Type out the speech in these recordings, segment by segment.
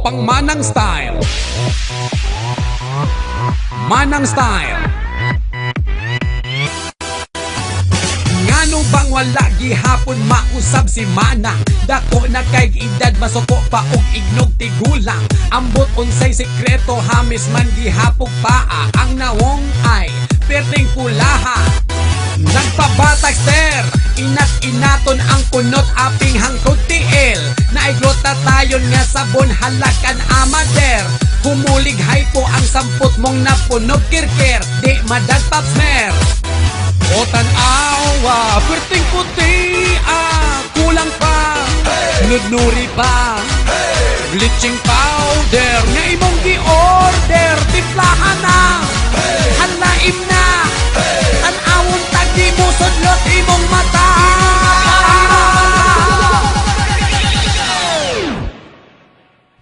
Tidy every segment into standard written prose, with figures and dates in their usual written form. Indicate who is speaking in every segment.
Speaker 1: pang manang style. Manang style. Ngano bang wala gihapon mausab si Manang? Dako na kay edad masuko pa og ignog tigulang. Ambot unsay sekreto hamis man gihapog paa. Ang nawong ay perting pulaha. Nagpabatag ster, inat-inaton ang kunot aping hangtod tiil. Naiglota tayon nga sabon halakan amader. Humulig hypo ang samput mong napunog kirkir. Di madagpap smer. O tan-awa, perting puti kulang pa, nudnuri pa, bleaching powder nga imong gi-order. Timplahan na, halaim na, tan-awon tagdi mo sudlot imong mata.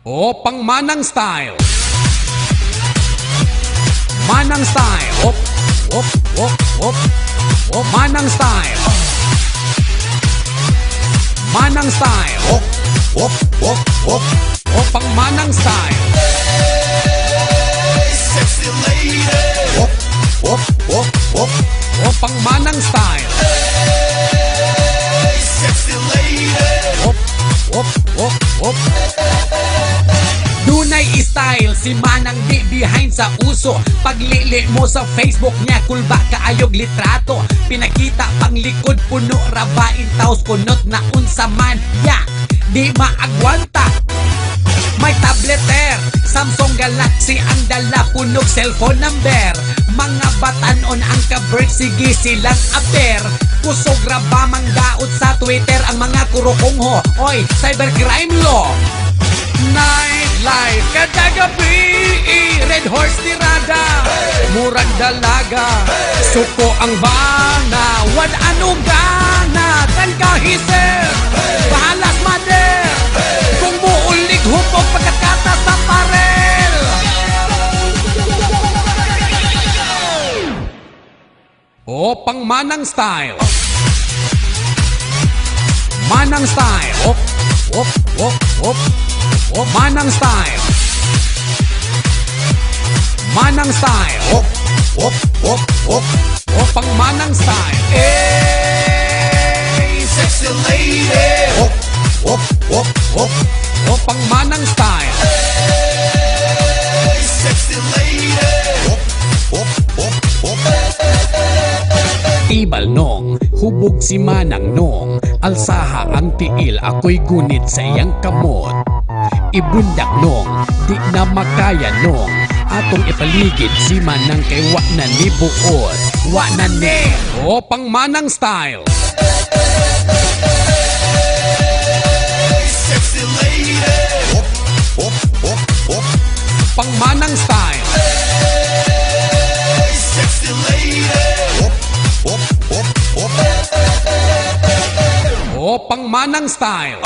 Speaker 1: O pang manang style. Manang style. Op, op, op, op. O manang style. Manang style.
Speaker 2: Op, op, op, op.
Speaker 1: O pang manang style.
Speaker 2: Hey, sexy lady. Op, op, op, op.
Speaker 1: O pang manang style.
Speaker 2: Hey, sexy lady.
Speaker 1: Op, op, op, op. Dunay style si Manang di behind sa uso. Paglili mo sa Facebook niya kulba kaayog litrato. Pinakita pang likod puno rabain taos kunot na unsa man yak di maagwanta. May tableter, Samsung Galaxy ang dala punog cellphone number. Mga batanon ang ka-bird sige silang aper. Kusog raba manggaot sa Twitter ang mga kurokongho. Oy, cybercrime law. Nightlife kada gabi, red horse tirada, murag dalaga, suko ang bana, wad anong gana, kan kahiser, bahalas mader, kung muulig hupog pagkakata sa parel. O pang manang style. Manang style. Op, op, op, op. O manang style. Manang style.
Speaker 2: Op, op, op, op.
Speaker 1: O pang manang style.
Speaker 2: Hey, sexy lady. Op, op, op, op.
Speaker 1: O pang manang style.
Speaker 2: Hey, sexy lady. Op, op, op, op.
Speaker 1: Tibal nong, hubog si Manang nong, alsaha ang tiil ako'y gunit sa iyang kamot. Ibundak nong, di na makaya nong, atong ipaligid si Manang kay wa na ni buot, wa na ni. O pang manang style.
Speaker 2: Hey, sexy lady. Op, op, op, op.
Speaker 1: Pang manang style.
Speaker 2: Hey, sexy lady. Op, op, op, op.
Speaker 1: O pang manang style.